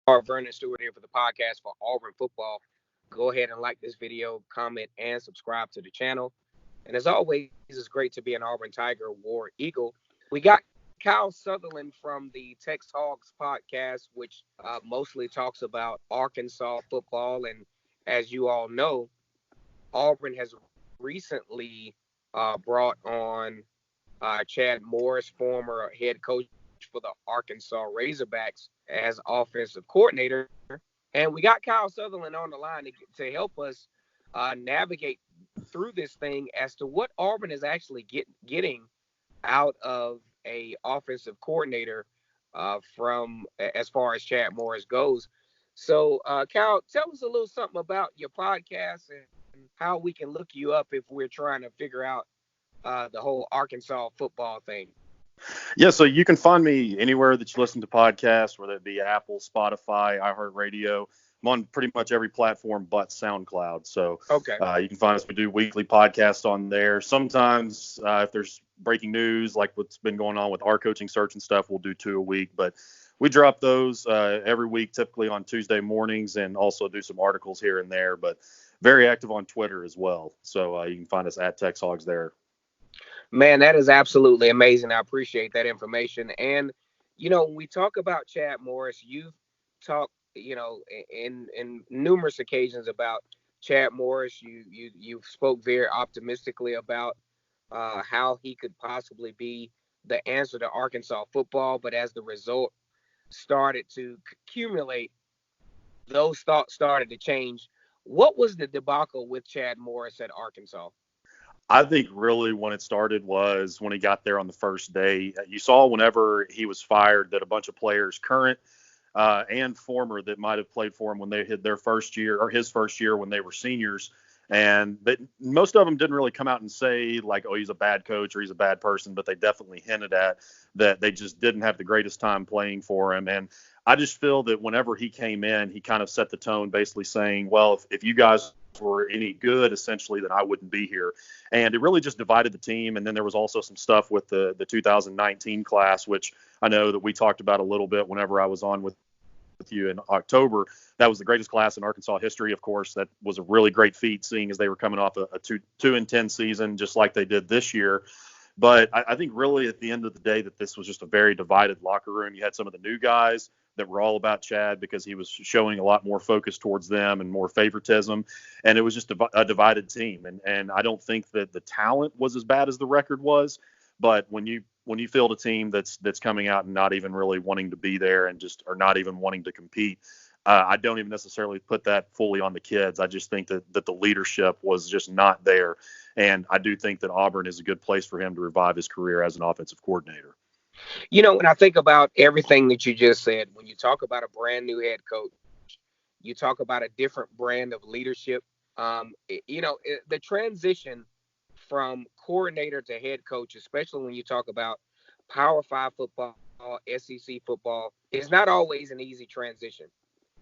Vernon Stewart here for the podcast for Auburn football. Go ahead and like this video, comment, and subscribe to the channel. And as always, it's great to be an Auburn Tiger, War Eagle. We got Kyle Sutherland from the Tex Hogs podcast, which mostly talks about Arkansas football. And as you all know, Auburn has recently brought on Chad Morris, former head coach for the Arkansas Razorbacks, as offensive coordinator. And we got Kyle Sutherland on the line to help us navigate through this thing as to what Auburn is actually getting out of a offensive coordinator from as far as Chad Morris goes. So, Kyle, tell us a little something about your podcast and how we can look you up if we're trying to figure out the whole Arkansas football thing. Yeah, so you can find me anywhere that you listen to podcasts, whether it be Apple, Spotify, iHeartRadio. I'm on pretty much every platform but SoundCloud. So Okay. you can find us. We do weekly podcasts on there. Sometimes if there's breaking news, like what's been going on with our coaching search and stuff, we'll do 2 a week. But we drop those every week, typically on Tuesday mornings, and also do some articles here and there. But very active on Twitter as well. So you can find us at TexHogs there. Man, that is absolutely amazing. I appreciate that information. And, when we talk about Chad Morris, you've talked, in numerous occasions about Chad Morris. You spoke very optimistically about how he could possibly be the answer to Arkansas football. But as the result started to accumulate, those thoughts started to change. What was the debacle with Chad Morris at Arkansas? I think really when it started was when he got there on the first day. You saw whenever he was fired that a bunch of players, current and former, that might have played for him when they had their first year or his first year when they were seniors. And but most of them didn't really come out and say like, oh, he's a bad coach or he's a bad person, but they definitely hinted at that they just didn't have the greatest time playing for him. And I just feel that whenever he came in, he kind of set the tone, basically saying, well, if you guys were any good, essentially, then I wouldn't be here. And it really just divided the team. And then there was also some stuff with the 2019 class, which I know that we talked about a little bit whenever I was on with you in October. That was the greatest class in Arkansas history. Of course, that was a really great feat, seeing as they were coming off a 2-10 season, just like they did this year. But I think really at the end of the day that this was just a very divided locker room. You had some of the new guys that were all about Chad because he was showing a lot more focus towards them and more favoritism. And it was just a divided team. And I don't think that the talent was as bad as the record was. But when you field a team that's coming out and not even really wanting to be there and just or not even wanting to compete, I don't even necessarily put that fully on the kids. I just think that the leadership was just not there. And I do think that Auburn is a good place for him to revive his career as an offensive coordinator. When I think about everything that you just said, when you talk about a brand new head coach, you talk about a different brand of leadership. The transition from coordinator to head coach, especially when you talk about Power Five football, SEC football, is not always an easy transition.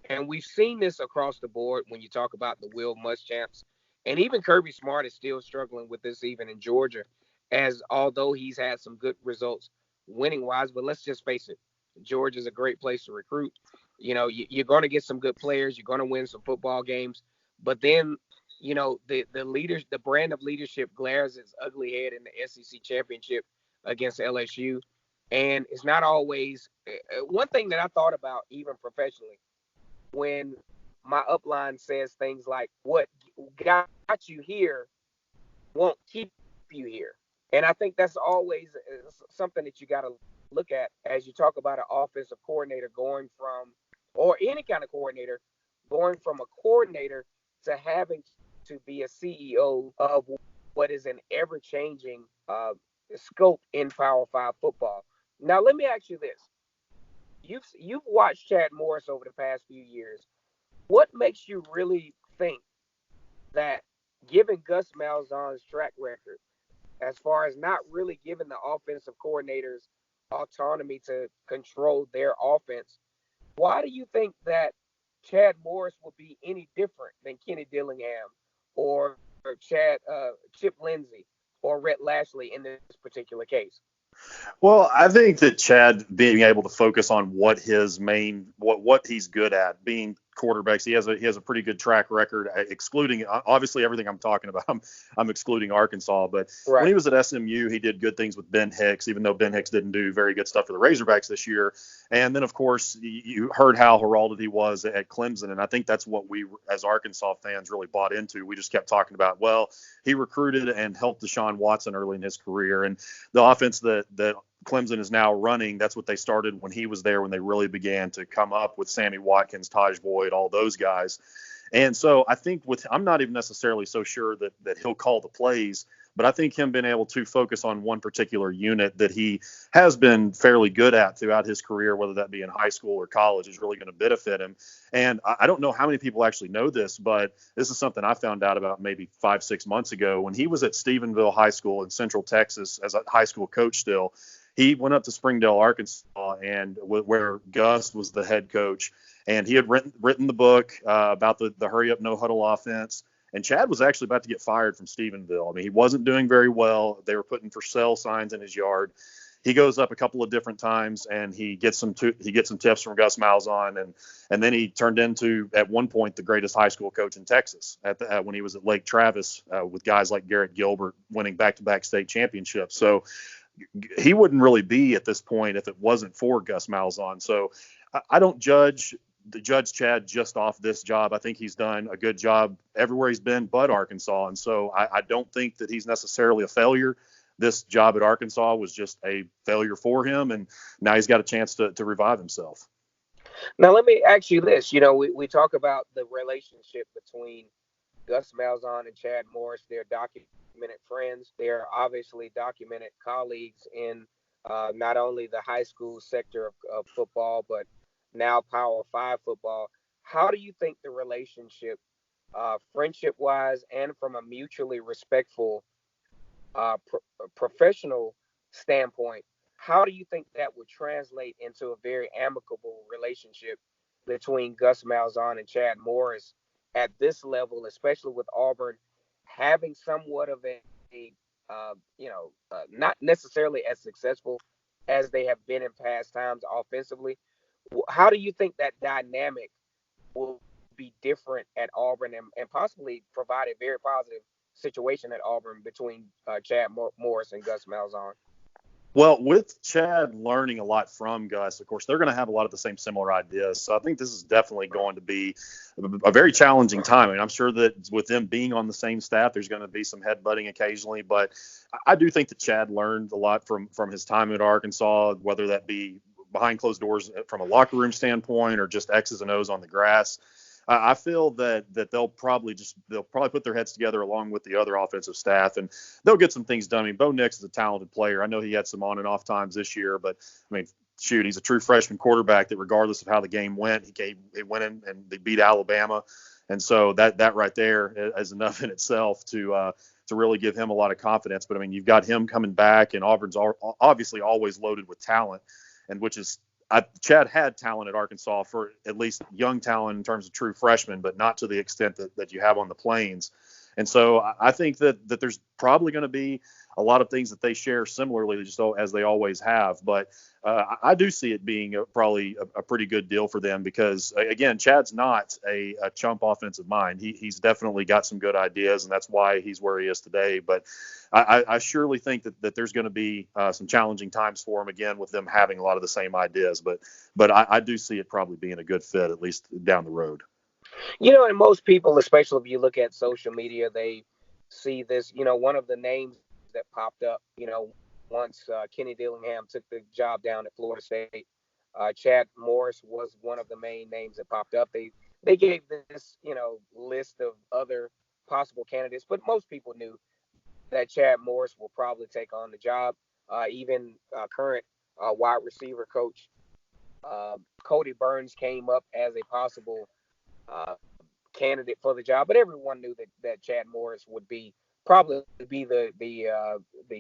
And we've seen this across the board when you talk about the Will Muschamps. And even Kirby Smart is still struggling with this, even in Georgia, as although he's had some good results winning wise. But let's just face it, Georgia's a great place to recruit. You're going to get some good players. You're going to win some football games. But then, the leaders, the brand of leadership glares its ugly head in the SEC championship against LSU. And it's not always one thing that I thought about, even professionally, when my upline says things like, what got you here won't keep you here. And I think that's always something that you got to look at as you talk about an offensive coordinator going from, or any kind of coordinator, going from a coordinator to having to be a CEO of what is an ever-changing scope in Power Five football. Now, let me ask you this. You've watched Chad Morris over the past few years. What makes you really think that, given Gus Malzahn's track record, as far as not really giving the offensive coordinators autonomy to control their offense, why do you think that Chad Morris would be any different than Kenny Dillingham or Chip Lindsey or Rhett Lashley in this particular case? Well, I think that Chad being able to focus on what he's good at, being quarterbacks, he has a pretty good track record, excluding obviously everything I'm talking about. I'm excluding Arkansas, but when Right. he was at SMU, he did good things with Ben Hicks, even though Ben Hicks didn't do very good stuff for the Razorbacks this year. And then of course you heard how heralded he was at Clemson, and I think that's what we as Arkansas fans really bought into. We just kept talking about, well, he recruited and helped Deshaun Watson early in his career, and the offense that Clemson is now running, that's what they started when he was there, when they really began to come up with Sammy Watkins, Taj Boyd, all those guys. And so I think I'm not even necessarily so sure that he'll call the plays, but I think him being able to focus on one particular unit that he has been fairly good at throughout his career, whether that be in high school or college, is really going to benefit him. And I don't know how many people actually know this, but this is something I found out about maybe 5-6 months ago when he was at Stephenville High School in Central Texas as a high school coach still. He went up to Springdale, Arkansas, and where Gus was the head coach, and he had written the book about the hurry up no huddle offense. And Chad was actually about to get fired from Stephenville. I mean, he wasn't doing very well. They were putting for sale signs in his yard. He goes up a couple of different times, and he gets some tips from Gus Malzahn, and then he turned into at one point the greatest high school coach in Texas when he was at Lake Travis with guys like Garrett Gilbert winning back-to-back state championships. So he wouldn't really be at this point if it wasn't for Gus Malzahn. So I don't judge Chad just off this job. I think he's done a good job everywhere he's been but Arkansas. And so I don't think that he's necessarily a failure. This job at Arkansas was just a failure for him, and now he's got a chance to revive himself. Now, let me ask you this. We talk about the relationship between Gus Malzahn and Chad Morris. They're documented friends. They're obviously documented colleagues in not only the high school sector of football, but now Power Five football. How do you think the relationship, friendship wise, and from a mutually respectful professional standpoint, how do you think that would translate into a very amicable relationship between Gus Malzahn and Chad Morris at this level, especially with Auburn having somewhat of not necessarily as successful as they have been in past times offensively? How do you think that dynamic will be different at Auburn and possibly provide a very positive situation at Auburn between Chad Morris and Gus Malzahn? Well, with Chad learning a lot from Gus, of course, they're going to have a lot of the same similar ideas. So I think this is definitely going to be a very challenging time. I mean, I'm sure that with them being on the same staff, there's going to be some headbutting occasionally. But I do think that Chad learned a lot from his time at Arkansas, whether that be behind closed doors from a locker room standpoint or just X's and O's on the grass. I feel that they'll probably put their heads together along with the other offensive staff, and they'll get some things done. I mean, Bo Nix is a talented player. I know he had some on and off times this year, but I mean, shoot, he's a true freshman quarterback that regardless of how the game went, he went in and they beat Alabama, and so that right there is enough in itself to really give him a lot of confidence. But I mean, you've got him coming back, and Auburn's obviously always loaded with talent, and which is Chad had talent at Arkansas, for at least young talent in terms of true freshmen, but not to the extent that you have on the Plains. And so I think that there's probably going to be a lot of things that they share similarly, just as they always have. But I do see it being probably a pretty good deal for them because, again, Chad's not a chump offensive mind. He's definitely got some good ideas, and that's why he's where he is today. But I surely think that there's going to be some challenging times for him, again, with them having a lot of the same ideas. But I do see it probably being a good fit, at least down the road. And most people, especially if you look at social media, they see this. One of the names that popped up, once Kenny Dillingham took the job down at Florida State, Chad Morris was one of the main names that popped up. They gave this, list of other possible candidates, but most people knew that Chad Morris will probably take on the job. Even current wide receiver coach Cody Burns came up as a possible uh, candidate for the job, but everyone knew that Chad Morris would probably be the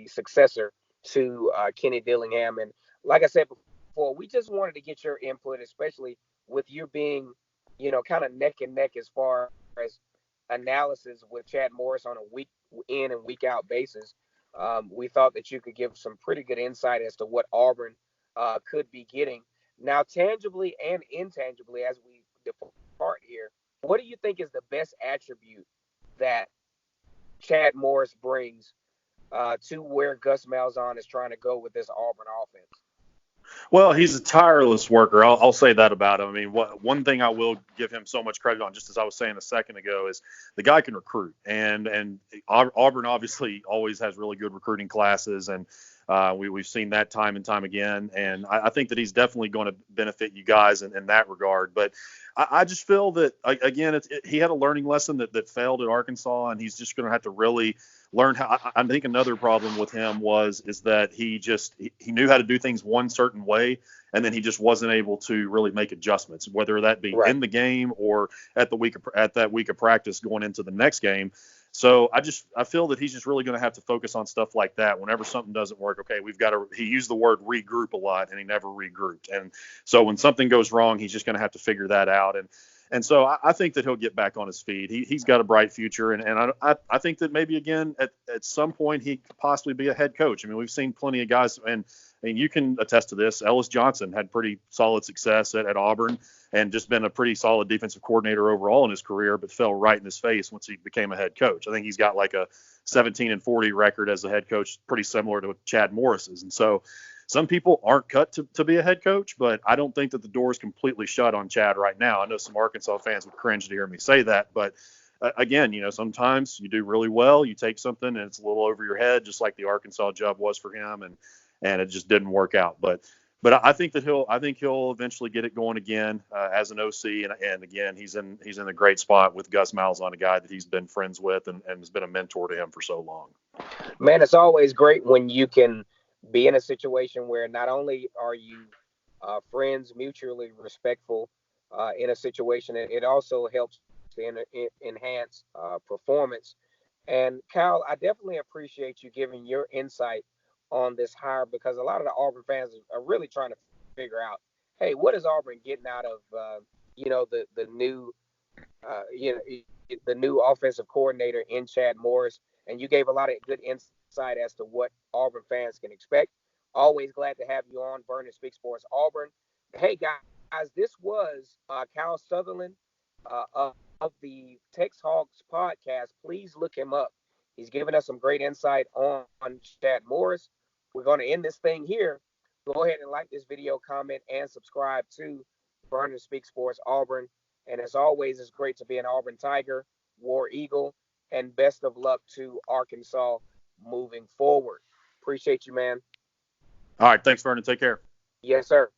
successor to Kenny Dillingham. And like I said before, we just wanted to get your input, especially with you being, kind of neck and neck as far as analysis with Chad Morris on a week in and week out basis. We thought that you could give some pretty good insight as to what Auburn could be getting. Now, tangibly and intangibly, as we depart here, what do you think is the best attribute that Chad Morris brings to where Gus Malzahn is trying to go with this Auburn offense? Well, he's a tireless worker. I'll say that about him. I mean, one thing I will give him so much credit on, just as I was saying a second ago, is the guy can recruit. And Auburn obviously always has really good recruiting classes, and we've seen that time and time again. And I think that he's definitely going to benefit you guys in that regard. But I just feel that, again, he had a learning lesson that failed at Arkansas, and he's just going to have to really learn how. I think another problem with him is that he knew how to do things one certain way, and then he just wasn't able to really make adjustments, whether that be Right. in the game or at that week of practice going into the next game. So I feel that he's just really going to have to focus on stuff like that. Whenever something doesn't work, okay, he used the word regroup a lot, and he never regrouped. And so when something goes wrong, he's just going to have to figure that out. And so I think that he'll get back on his feet. He's got a bright future, and I think that maybe again at some point he could possibly be a head coach. I mean, we've seen plenty of guys, and you can attest to this. Ellis Johnson had pretty solid success at Auburn, and just been a pretty solid defensive coordinator overall in his career, but fell right in his face once he became a head coach. I think he's got like a 17-40 record as a head coach, pretty similar to Chad Morris's. And so some people aren't cut to be a head coach, but I don't think that the door is completely shut on Chad right now. I know some Arkansas fans would cringe to hear me say that, but again, sometimes you do really well, you take something and it's a little over your head, just like the Arkansas job was for him, and it just didn't work out. But I think that he'll eventually get it going again as an OC, and again he's in a great spot with Gus Malzahn, a guy that he's been friends with and has been a mentor to him for so long. Man, it's always great when you can be in a situation where not only are you friends, mutually respectful in a situation, it also helps to enhance performance. And Kyle, I definitely appreciate you giving your insight on this hire because a lot of the Auburn fans are really trying to figure out, hey, what is Auburn getting out of the new the new offensive coordinator in Chad Morris, and you gave a lot of good insight as to what Auburn fans can expect. Always glad to have you on Burn and Speak Sports Auburn. Hey guys, this was Kyle Sutherland of the Tex Hogs podcast. Please look him up. He's given us some great insight on Chad Morris. We're going to end this thing here. Go ahead and like this video, comment, and subscribe to Burn and Speak Sports Auburn. And as always, it's great to be an Auburn Tiger, War Eagle, and best of luck to Arkansas moving forward. Appreciate you, man. All right, thanks, Vernon. Take care. Yes, sir.